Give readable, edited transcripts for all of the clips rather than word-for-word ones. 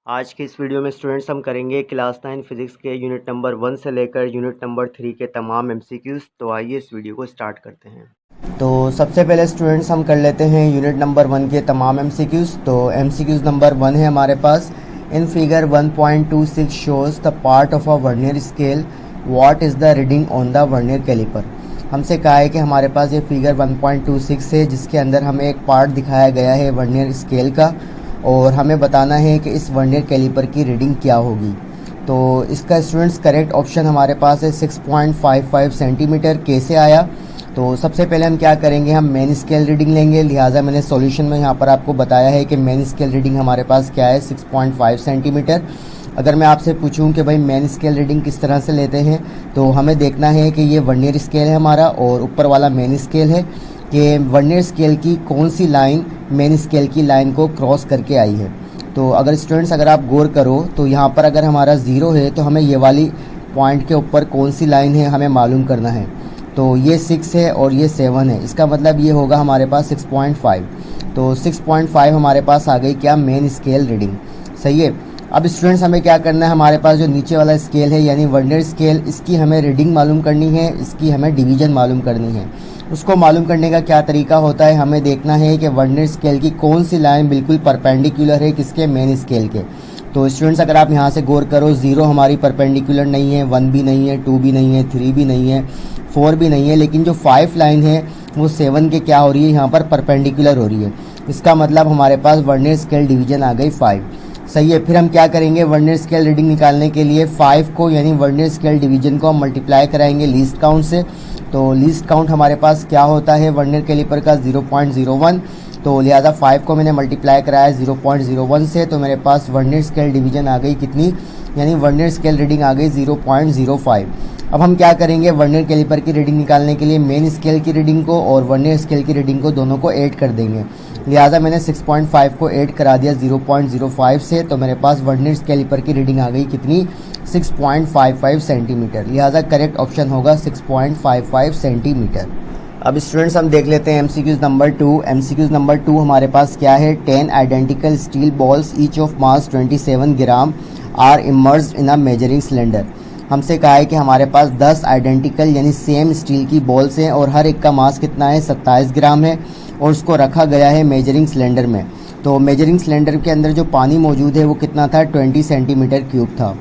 आज की इस वीडियो में स्टूडेंट्स हम करेंगे क्लास 9 फिजिक्स के यूनिट नंबर 1 से लेकर यूनिट नंबर 3 के तमाम एमसीक्यूज़। तो आइए इस वीडियो को स्टार्ट करते हैं। तो सबसे पहले स्टूडेंट्स हम कर लेते हैं यूनिट नंबर 1 के तमाम एमसीक्यूज़। तो एमसीक्यूज़ नंबर 1 है हमारे पास, in figure 1.26 shows the part of a vernier scale, what is the reading on the vernier caliper. हमसे कहा है कि हमारे पास ये फिगर 1.26 है जिसके अंदर हमें एक पार्ट दिखाया गया है वर्नियर स्केल का, और हमें बताना है कि इस वर्नियर कैलिपर की रीडिंग क्या होगी। तो इसका स्टूडेंट्स करेक्ट ऑप्शन हमारे पास है 6.55 सेंटीमीटर। कैसे आया? तो सबसे पहले हम क्या करेंगे, हम मेन स्केल रीडिंग लेंगे। लिहाजा मैंने सॉल्यूशन में यहाँ पर आपको बताया है कि मेन स्केल रीडिंग हमारे पास क्या है, 6.5 सेंटीमीटर। अगर मैं आपसे पूछूं कि भाई मेन स्केल रीडिंग किस तरह से लेते हैं, तो हमें देखना है कि ये वर्नियर स्केल है हमारा और ऊपर वाला मेन स्केल है, कि वर्नियर स्केल की कौन सी लाइन मेन स्केल की लाइन को क्रॉस करके आई है। तो अगर स्टूडेंट्स अगर आप गौर करो तो यहाँ पर अगर हमारा 0 है तो हमें ये वाली पॉइंट के ऊपर कौन सी लाइन है हमें मालूम करना है। तो ये 6 है और ये 7 है, इसका मतलब ये होगा हमारे पास 6.5। तो 6.5 हमारे पास आ गई क्या, मेन स्केल रीडिंग। सही है। अब स्टूडेंट्स हमें क्या करना है, हमारे पास जो नीचे वाला स्केल है यानी वर्नियर स्केल, इसकी हमें रीडिंग मालूम करनी है, इसकी हमें डिवीजन मालूम करनी है। उसको मालूम करने का क्या तरीका होता है, हमें देखना है कि वर्नियर स्केल की कौन सी लाइन बिल्कुल परपेंडिकुलर है किसके, मेन स्केल के। तो स्टूडेंट्स अगर आप यहाँ से गौर करो, 0 हमारी परपेंडिकुलर नहीं है, 1 भी नहीं है, 2 भी नहीं है, 3 भी नहीं है, 4 भी नहीं है, लेकिन जो 5 लाइन है वो 7 के क्या हो रही है, यहाँ पर परपेंडिकुलर हो रही है। इसका मतलब हमारे पास वर्नियर स्केल डिवीजन आ गई 5। सही है। फिर हम क्या करेंगे, वर्नियर स्केल रीडिंग निकालने के लिए 5 को यानी वर्नियर स्केल डिवीजन को हम मल्टीप्लाई कराएंगे लीस्ट काउंट से। तो लीस्ट काउंट हमारे पास क्या होता है वर्नियर कैलिपर का, 0.01। तो लिहाजा 5 को मैंने मल्टीप्लाई कराया 0.01 से, तो मेरे पास वर्नियर स्केल डिवीजन आ गई कितनी, यानी वर्नियर स्केल रीडिंग आ गई 0.05। अब हम क्या करेंगे, वर्नियर कैलिपर की रीडिंग निकालने के लिए मेन स्केल की रीडिंग को और वर्नियर स्केल की रीडिंग को दोनों को ऐड कर देंगे। लिहाजा मैंने 6.5 को ऐड करा दिया 0.05 से, तो मेरे पास वर्नियर कैलिपर की रीडिंग आ गई कितनी, 6.55 सेंटीमीटर। लिहाजा करेक्ट ऑप्शन होगा 6.55 सेंटीमीटर। अब स्टूडेंट्स हम देख लेते हैं एमसीक्यूज नंबर 2। एमसीक्यूज नंबर 2 हमारे पास क्या है, 10 identical steel balls each of mass 27 gram are immersed in a measuring cylinder. हमसे कहा है कि हमारे पास 10 आइडेंटिकल यानी सेम स्टील की बॉल्स हैं और हर एक का मास कितना है, 27 ग्राम है, और उसको रखा गया है मेजरिंग सिलेंडर में। तो मेजरिंग सिलेंडर के अंदर जो पानी मौजूद है वो कितना था, 20 सेंटीमीटर क्यूब था।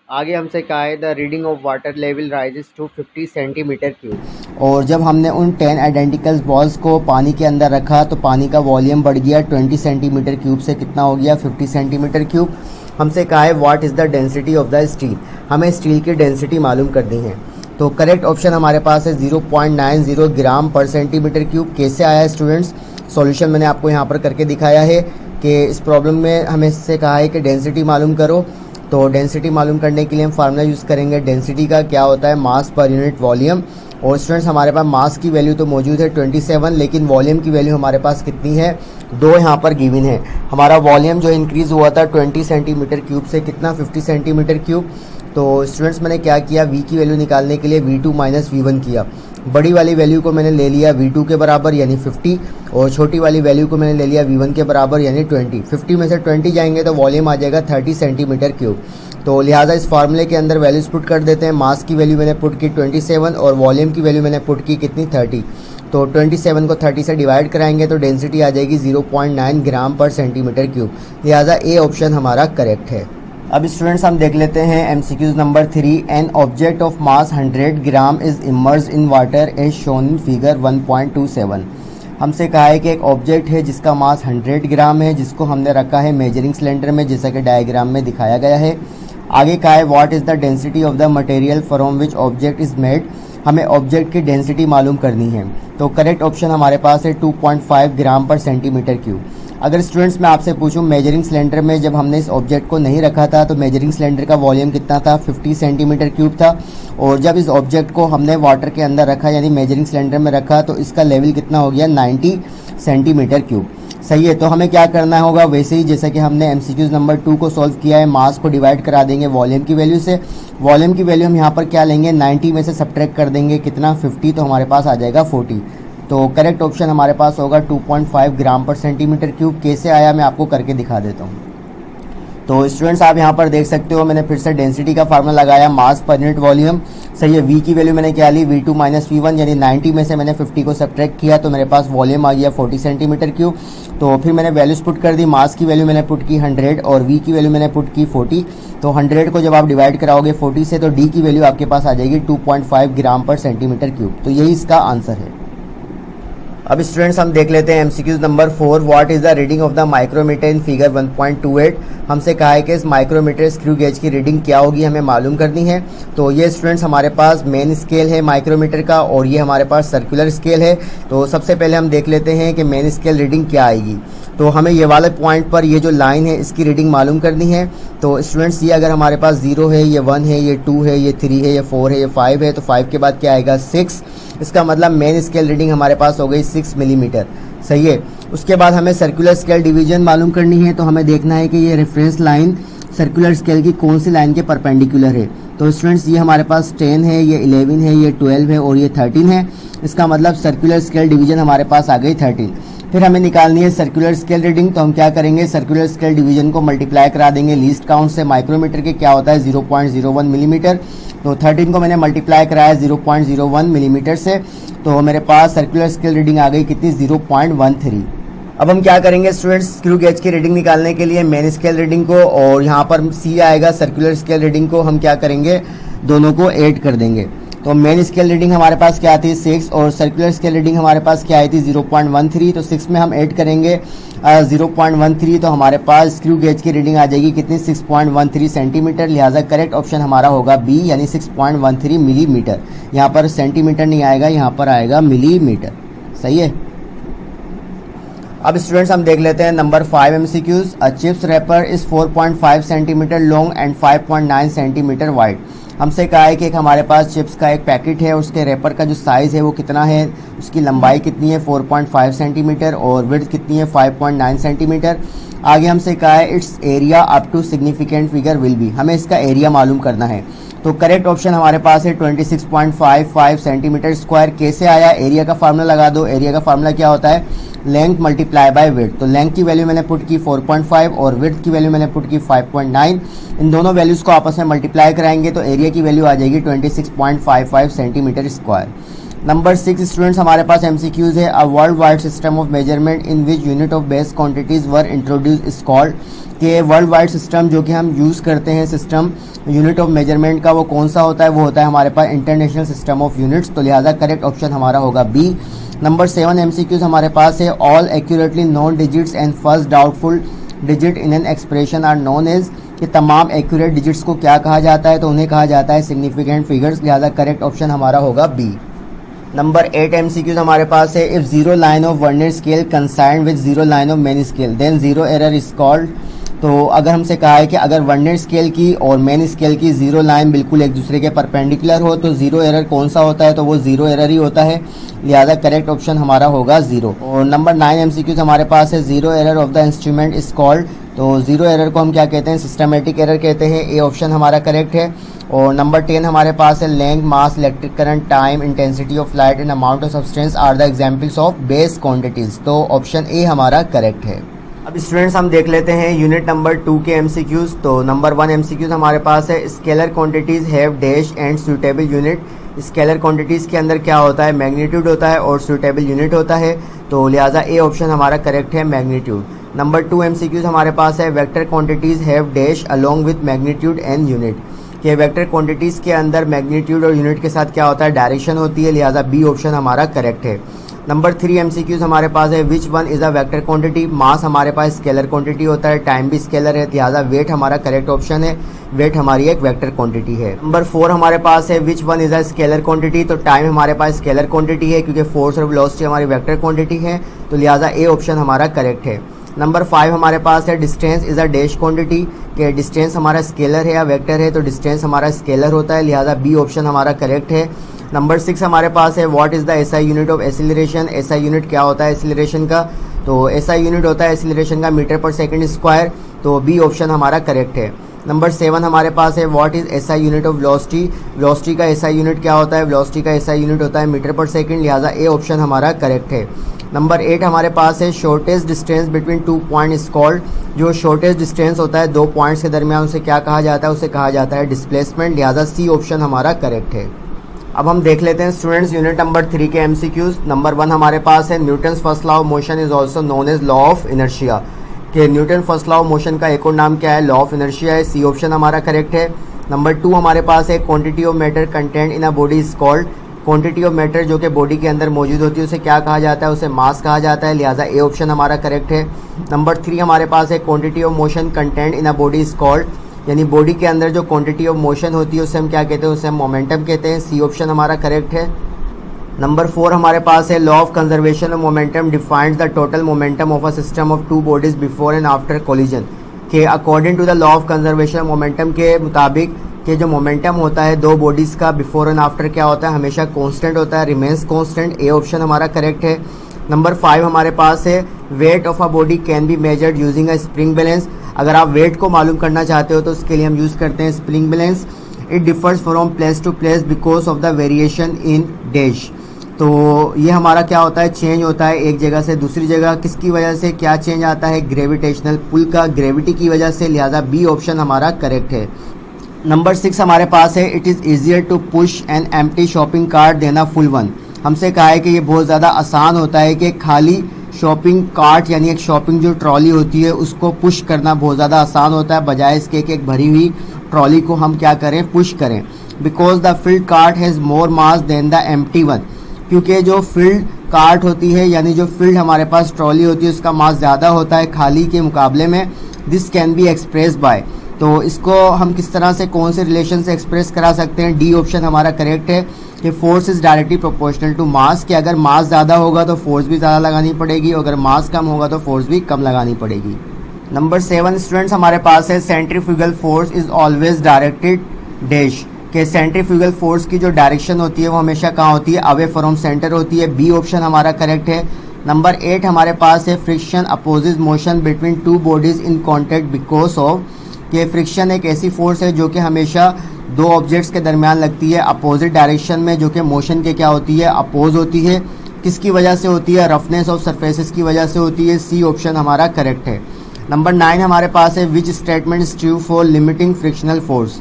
आगे हमसे कहा है the reading of water level rises to 50 centimetre cube. और जब हमने उन 10 आइडेंटिकल बॉल्स को पानी के अंदर रखा तो पानी का वॉल्यूम बढ़ गया 20 सेंटीमीटर क्यूब से कितना हो गया, 50 सेंटीमीटर क्यूब। हमसे कहा है what is the density of the steel, हमें स्टील की डेंसिटी मालूम करनी है। तो करेक्ट ऑप्शन हमारे पास है 0.90 ग्राम पर सेंटीमीटर क्यूब। कैसे आया है स्टूडेंट्स, सॉल्यूशन मैंने आपको यहाँ पर करके दिखाया है कि इस प्रॉब्लम में हमें इससे कहा है कि डेंसिटी मालूम करो। तो डेंसिटी मालूम करने के लिए हम फार्मूला यूज़ करेंगे। डेंसिटी का क्या होता है, मास पर यूनिट वॉल्यूम। और स्टूडेंट्स हमारे पास मास की वैल्यू तो मौजूद है 27, लेकिन वॉल्यूम की वैल्यू हमारे पास कितनी है, 2 यहाँ पर गिवन है। हमारा वॉल्यूम जो इंक्रीज़ हुआ था 20 सेंटीमीटर क्यूब से कितना, 50 सेंटीमीटर क्यूब। तो स्टूडेंट्स मैंने क्या किया, v की वैल्यू निकालने के लिए v2 माइनस v1 किया। बड़ी वाली वैल्यू को मैंने ले लिया v2 के बराबर यानी 50, और छोटी वाली वैल्यू को मैंने ले लिया v1 के बराबर यानी 20। 50 में से 20 जाएंगे तो वॉल्यूम आ जाएगा 30 सेंटीमीटर क्यूब। तो लिहाजा इस फार्मूले के अंदर वैल्यूज पुट कर देते हैं। मास की वैल्यू मैंने पुट की 27 और वॉल्यूम की वैल्यू मैंने पुट की कितनी, 30। तो 27 को 30 से डिवाइड कराएंगे तो डेंसिटी आ जाएगी 0.9 ग्राम पर सेंटीमीटर क्यूब। लिहाजा ए ऑप्शन हमारा करेक्ट है। अब स्टूडेंट्स हम देख लेते हैं MCQs number 3। An object of mass 100 gram is immersed in water as shown in figure 1.27। हमसे कहा है कि एक ऑब्जेक्ट है जिसका मास 100 ग्राम है, जिसको हमने रखा है मेजरिंग सिलेंडर में, जैसा कि डायग्राम में दिखाया गया है। आगे कहा है what is the density of the material from which object is made, हमें ऑब्जेक्ट की डेंसिटी मालूम करनी है। तो करेक्ट ऑप्शन हमारे पास है 2.5 ग्राम पर सेंटीमीटर क्यूब। अगर स्टूडेंट्स मैं आपसे पूछूं, मेजरिंग सिलेंडर में जब हमने इस ऑब्जेक्ट को नहीं रखा था तो मेजरिंग सिलेंडर का वॉल्यूम कितना था, 50 सेंटीमीटर क्यूब था, और जब इस ऑब्जेक्ट को हमने वाटर के अंदर रखा यानी मेजरिंग सिलेंडर में रखा तो इसका लेवल कितना हो गया, 90 सेंटीमीटर क्यूब। सही है। तो हमें क्या करना होगा, वैसे ही जैसा कि हमने एमसीक्यूज नंबर 2 को सॉल्व किया है, मास को डिवाइड करा देंगे वॉल्यूम की वैल्यू से। वॉल्यूम की वैल्यू हम यहाँ पर क्या लेंगे, 90 में से सब्ट्रैक्ट कर देंगे कितना, 50, तो हमारे पास आ जाएगा 40। तो करेक्ट ऑप्शन हमारे पास होगा 2.5 ग्राम पर सेंटीमीटर क्यूब। कैसे आया मैं आपको करके दिखा देता हूँ। तो स्टूडेंट्स आप यहाँ पर देख सकते हो, मैंने फिर से डेंसिटी का फार्मूला लगाया, मास पर यूनिट वॉल्यूम। सही है, v की वैल्यू मैंने क्या ली, v2 माइनस v1, यानी 90 में से मैंने 50 को सब्ट्रैक्ट किया तो मेरे पास वॉल्यूम आ गया 40 सेंटीमीटर क्यूब। तो फिर मैंने वैल्यूज पुट कर दी, मास की वैल्यू मैंने पुट की 100 और v की वैल्यू मैंने पुट की 40। तो 100 को जब आप डिवाइड कराओगे 40 से तो d की वैल्यू आपके पास आ जाएगी 2.5 ग्राम पर सेंटीमीटर क्यूब। तो यही इसका आंसर है। अब स्टूडेंट्स हम देख लेते हैं MCQs number 4, what is the reading of the micrometer in figure 1.28। हमसे कहा है कि इस माइक्रोमीटर स्क्रू गेज की रीडिंग क्या होगी, हमें मालूम करनी है। तो ये स्टूडेंट्स हमारे पास मेन स्केल है माइक्रोमीटर का और ये हमारे पास सर्कुलर स्केल है। तो सबसे पहले हम देख लेते हैं कि मेन स्केल रीडिंग क्या आएगी। तो हमें ये वाले पॉइंट पर ये जो लाइन है इसकी रीडिंग मालूम करनी है। तो स्टूडेंट्स ये अगर हमारे पास 0 है, ये 1 है, ये 2 है, ये 3 है, ये 4 है, ये 5 है, तो 5 के बाद क्या आएगा 6। इसका मतलब मेन स्केल रीडिंग हमारे पास हो गई 6 मिलीमीटर। सही है। उसके बाद हमें सर्कुलर स्केल डिवीजन मालूम करनी है। तो हमें देखना है कि ये रेफरेंस लाइन सर्कुलर स्केल की कौन सी लाइन के परपेंडिकुलर है। तो स्टूडेंट्स ये हमारे पास 10 है, ये 11 है, ये 12 है और ये 13 है। इसका मतलब सर्कुलर स्केल डिवीजन हमारे पास आ गई 13। फिर हमें निकालनी है सर्कुलर स्केल रीडिंग। तो हम क्या करेंगे, सर्कुलर स्केल डिवीजन को मल्टीप्लाई करा देंगे लीस्ट काउंट से। माइक्रोमीटर के क्या होता है 0.01 मिलीमीटर। तो 13 को मैंने मल्टीप्लाई कराया 0.01 मिलीमीटर से, तो मेरे पास सर्कुलर स्केल रीडिंग आ गई कितनी 0.13। अब हम क्या करेंगे स्टूडेंट्स, स्क्रू गेज की रीडिंग निकालने के लिए मेन स्केल रीडिंग को और यहाँ पर सी आएगा सर्कुलर स्केल रीडिंग को हम क्या करेंगे, दोनों को ऐड कर देंगे। तो मेन स्केल रीडिंग हमारे पास क्या आती है 6 और सर्कुलर स्केल रीडिंग हमारे पास क्या आई थी 0.13। तो 6 में हम ऐड करेंगे 0.13 तो हमारे पास स्क्रू गेज की रीडिंग आ जाएगी कितनी 6.13 सेंटीमीटर। लिहाजा करेक्ट ऑप्शन हमारा होगा बी यानी 6.13 मिलीमीटर। यहाँ पर सेंटीमीटर नहीं आएगा, यहाँ पर आएगा मिलीमीटर। सही है। अब स्टूडेंट्स हम देख लेते हैं number 5 MCQs. A chips wrapper is 4.5 centimetre long and 5.9 centimetre wide. हमसे कहा है कि एक हमारे पास चिप्स का एक पैकेट है, उसके रैपर का जो साइज़ है वो कितना है, उसकी लंबाई कितनी है 4.5 सेंटीमीटर और विड्थ कितनी है 5.9 सेंटीमीटर। आगे हमसे कहा है its area up to significant figure will be. हमें इसका एरिया मालूम करना है। तो करेक्ट ऑप्शन हमारे पास है 26.55 सेंटीमीटर स्क्वायर। कैसे आया, एरिया का फार्मूला लगा दो। एरिया का फार्मूला क्या होता है, लेंथ मल्टीप्लाई बाय विड्थ। तो लेंथ की वैल्यू मैंने पुट की 4.5 और विड्थ की वैल्यू मैंने पुट की 5.9। इन दोनों वैल्यूज को आपस में मल्टीप्लाई कराएंगे तो एरिया की वैल्यू आ जाएगी 26.55 सेंटीमीटर स्क्वायर। नंबर 6 स्टूडेंट्स हमारे पास एमसीक्यूज है। A world wide system of measurement in which unit of base quantities were introduce is called. कि वर्ल्ड वाइड सिस्टम जो कि हम यूज़ करते हैं सिस्टम यूनिट ऑफ मेजरमेंट का, वो कौन सा होता है, वो होता है हमारे पास इंटरनेशनल सिस्टम ऑफ यूनिट्स। तो लिहाजा करेक्ट ऑप्शन हमारा होगा बी। नंबर 7 एमसीक्यूज हमारे पास है। All accurately known digits and first doubtful digit in an expression are known as. कि तमाम एक्यूरेट डिजिट्स को क्या कहा जाता है, तो उन्हें कहा जाता है सिग्निफिकेंट फिगर्स। लिहाजा करेक्ट ऑप्शन हमारा होगा बी। नंबर 8 एमसीक्यूज हमारे पास है। If zero line of vernier scale coincide with zero line of main scale then zero error is called. तो अगर हमसे कहा है कि अगर वर्नियर स्केल की और मेन स्केल की जीरो लाइन बिल्कुल एक दूसरे के परपेंडिकुलर हो तो जीरो एरर कौन सा होता है, तो वो जीरो एरर ही होता है। लिहाजा करेक्ट ऑप्शन हमारा होगा जीरो। और नंबर 9 एमसीक्यूज हमारे पास है। Zero error of the instrument is called. तो जीरो एरर को हम क्या कहते हैं, सिस्टमेटिक एरर कहते हैं। ए ऑप्शन हमारा करेक्ट है। और नंबर 10 हमारे पास है। Length, mass, electric current, time, intensity of light and amount of substance are the examples of base quantities. तो ऑप्शन ए हमारा करेक्ट है। अब स्टूडेंट्स हम देख लेते हैं यूनिट नंबर 2 के एमसीक्यूज। तो नंबर 1 एमसीक्यूज हमारे पास है। Scalar quantities have dash and suitable unit. Scalar quantities के अंदर क्या होता है, मैग्नीट्यूड होता है और सूटेबल यूनिट होता है। तो लिहाजा ए ऑप्शन हमारा करेक्ट है, मैग्नीट्यूड। नंबर 2 एमसीक्यूज हमारे पास है। Vector quantities have dash along with magnitude and unit. कि वेक्टर क्वांटिटीज के अंदर मैग्नीट्यूड और यूनिट के साथ क्या होता है, डायरेक्शन होती है। लिहाजा बी ऑप्शन हमारा करेक्ट है। नंबर 3 एमसीक्यूज हमारे पास है। Which one is a vector quantity. Mass हमारे पास स्केलर क्वांटिटी होता है, टाइम भी स्केलर है। लिहाजा वेट हमारा करेक्ट ऑप्शन है, वेट हमारी एक वेक्टर क्वांटिटी है। नंबर 4 हमारे पास है। Which one is a scalar quantity. तो टाइम हमारे पास स्केलर क्वांटिटी है क्योंकि फोर्स और वेलोसिटी हमारी वेक्टर क्वांटिटी है। तो लिहाजा ए ऑप्शन हमारा करेक्ट है। नंबर 5 हमारे पास है। Distance is a dash quantity. कि डिस्टेंस हमारा स्केलर है या वेक्टर है, तो डिस्टेंस हमारा स्केलर होता है। लिहाजा बी ऑप्शन हमारा करेक्ट है। नंबर 6 हमारे पास है। What is the SI unit of acceleration. SI unit क्या होता है एसिलरेशन का, तो एसआई यूनिट होता है एसिलरेशन का मीटर पर सेकंड स्क्वायर। तो बी ऑप्शन हमारा करेक्ट है। नंबर 7 हमारे पास है। What is SI unit of velocity. Velocity का एसआई यूनिट क्या होता है, वेलोसिटी का एसआई यूनिट होता है मीटर पर सेकंड। लिहाजा ए ऑप्शन हमारा करेक्ट है। नंबर 8 हमारे पास है shortest distance between 2 point is called, जो शॉर्टेस्ट डिस्टेंस होता है 2 पॉइंट्स के दरमियान उसे क्या कहा जाता है, उसे कहा जाता है डिस्प्लेसमेंट, लिहाजा सी ऑप्शन हमारा करेक्ट है। अब हम देख लेते हैं स्टूडेंट्स यूनिट नंबर 3 के एमसीक्यूज। नंबर 1 हमारे पास है Newton's first law of motion is also known as law of inertia, कि Newton first law of motion का एक और नाम क्या है, लॉ ऑफ इनर्शिया है, सी ऑप्शन हमारा करेक्ट है। नंबर 2 हमारे पास है quantity of matter content in a body is called, quantity of matter जो कि बॉडी के अंदर मौजूद होती है उसे क्या कहा जाता है, उसे मास कहा जाता है, लिहाजा ए ऑप्शन हमारा करेक्ट है। नंबर 3 हमारे पास है quantity of motion content in a body is called, यानी बॉडी के अंदर जो क्वांटिटी ऑफ मोशन होती है उसे हम क्या कहते हैं, उसे हम मोमेंटम कहते हैं, सी ऑप्शन हमारा करेक्ट है। नंबर 4 हमारे पास है law of conservation of momentum defines the total momentum of a system of two bodies before and after collision, के according to the law of conservation of momentum के मुताबिक कि जो मोमेंटम होता है दो बॉडीज़ का बिफोर एंड आफ्टर क्या होता है, हमेशा कांस्टेंट होता है, रिमेन्स कांस्टेंट, ए ऑप्शन हमारा करेक्ट है। नंबर 5 हमारे पास है weight of a body can be measured using a spring balance, अगर आप वेट को मालूम करना चाहते हो तो उसके लिए हम यूज़ करते हैं spring balance. It differs from place to place because of the variation in dash, तो ये हमारा क्या होता है, चेंज होता है एक जगह से दूसरी जगह, किसकी वजह से क्या चेंज आता है, ग्रेविटेशनल पुल का, ग्रेविटी की वजह से, लिहाजा बी ऑप्शन हमारा करेक्ट है। नंबर 6 हमारे पास है it is easier to push an empty shopping cart than a full one, हमसे कहा है कि ये बहुत ज़्यादा आसान होता है कि खाली शॉपिंग कार्ट यानी एक शॉपिंग जो ट्रॉली होती है उसको पुश करना बहुत ज़्यादा आसान होता है बजाय इसके कि एक भरी हुई ट्रॉली को हम क्या करें, पुश करें। Because the filled cart has more mass than the empty one, क्योंकि जो फिल्ड कार्ट होती है यानी जो फिल्ड हमारे पास ट्रॉली होती है उसका मास ज़्यादा होता है खाली के मुकाबले में। This can be express bye, तो इसको हम किस तरह से कौन से रिलेशन से एक्सप्रेस करा सकते हैं, डी ऑप्शन हमारा करेक्ट है कि force is directly proportional to mass, कि अगर मास ज़्यादा होगा तो फोर्स भी ज़्यादा लगानी पड़ेगी, अगर मास कम होगा तो फोर्स भी कम लगानी पड़ेगी। नंबर 7 स्टूडेंट्स हमारे पास है centrifugal force is always directed dash, के सेंट्रीफ्यूगल फोर्स की जो डायरेक्शन होती है वो हमेशा कहाँ होती है, अवे फ्रॉम सेंटर होती है, बी ऑप्शन हमारा करेक्ट है। नंबर 8 हमारे पास है friction opposes motion between two bodies in contact because of, कि फ्रिक्शन एक ऐसी फोर्स है जो कि हमेशा दो ऑब्जेक्ट्स के दरमियान लगती है अपोजिट डायरेक्शन में, जो कि मोशन के क्या होती है, अपोज होती है, किसकी वजह से होती है, रफनेस ऑफ सरफेसेस की वजह से होती है, सी ऑप्शन हमारा करेक्ट है। नंबर 9 हमारे पास है which statement is true for limiting frictional force,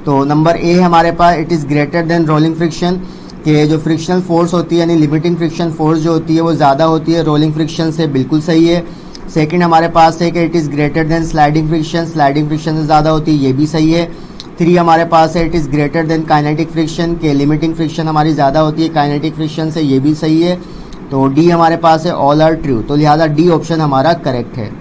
तो नंबर ए हमारे पास it is greater than rolling friction, कि जो फ्रिक्शनल फोर्स होती है यानी लिमिटिंग फ्रिक्शन फोर्स जो होती है वो ज़्यादा होती है रोलिंग फ्रिक्शन से, बिल्कुल सही है। सेकंड हमारे पास है कि it is greater then sliding friction, sliding friction से ज़्यादा होती है, ये भी सही है। 3 हमारे पास है it is greater then kinetic friction, के लिमिटिंग फ्रिक्शन हमारी ज़्यादा होती है काइनेटिक फ्रिक्शन से, ये भी सही है। तो डी हमारे पास है ऑल आर ट्रू, तो लिहाजा डी ऑप्शन हमारा करेक्ट है।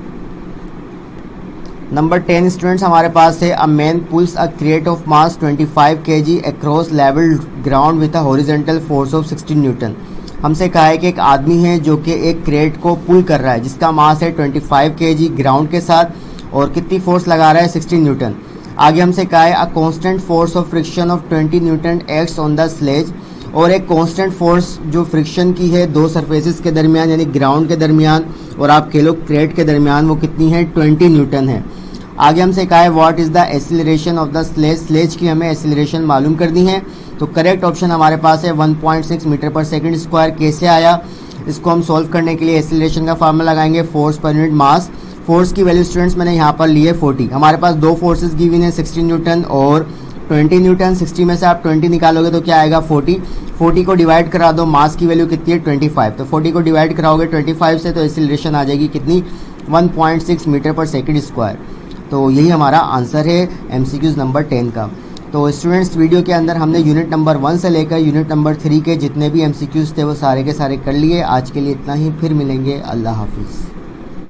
नंबर 10 स्टूडेंट्स हमारे पास है a man pools a crate of mass 25 kg across level ground with a horizontal force of 16 Newton, हमसे कहा है कि एक आदमी है जो कि एक क्रेट को पुल कर रहा है जिसका मास है 25 kg ग्राउंड के साथ, और कितनी फोर्स लगा रहा है, 16 न्यूटन। आगे हमसे कहा है a constant force of friction of 20 newton acts on the sledge, और एक कांस्टेंट फोर्स जो फ्रिक्शन की है दो सरफेसेस के दरमियान यानी ग्राउंड के दरमियान और आप कह लो क्रेट के दरमियान, वो कितनी है, 20 न्यूटन है। आगे हमसे कहा है what is the acceleration of the sledge, sledge की हमें एक्सीलरेशन मालूम करनी है, तो करेक्ट ऑप्शन हमारे पास है 1.6 मीटर पर सेकंड स्क्वायर। कैसे आया, इसको हम सॉल्व करने के लिए एक्सीलरेशन का फार्मूला लगाएंगे, force per unit mass. Force की वैल्यू स्टूडेंट्स मैंने यहाँ पर ली है 40, हमारे पास दो फोर्सेज गिवन है 16 न्यूटन और 20 न्यूटन। 60 में से आप 20 निकालोगे तो क्या आएगा, 40। 40 को डिवाइड करा दो, मास की वैल्यू कितनी है 25, तो 40 को डिवाइड कराओगे 25 से तो एक्सीलरेशन आ जाएगी कितनी, 1.6 मीटर पर सेकंड स्क्वायर। तो यही हमारा आंसर है एमसीक्यूज नंबर 10 का। तो स्टूडेंट्स वीडियो के अंदर हमने यूनिट नंबर 1 से लेकर यूनिट नंबर 3 के जितने भी एमसीक्यूज थे वो सारे के सारे कर लिए। आज के लिए इतना ही, फिर मिलेंगे, अल्लाह हाफिज़।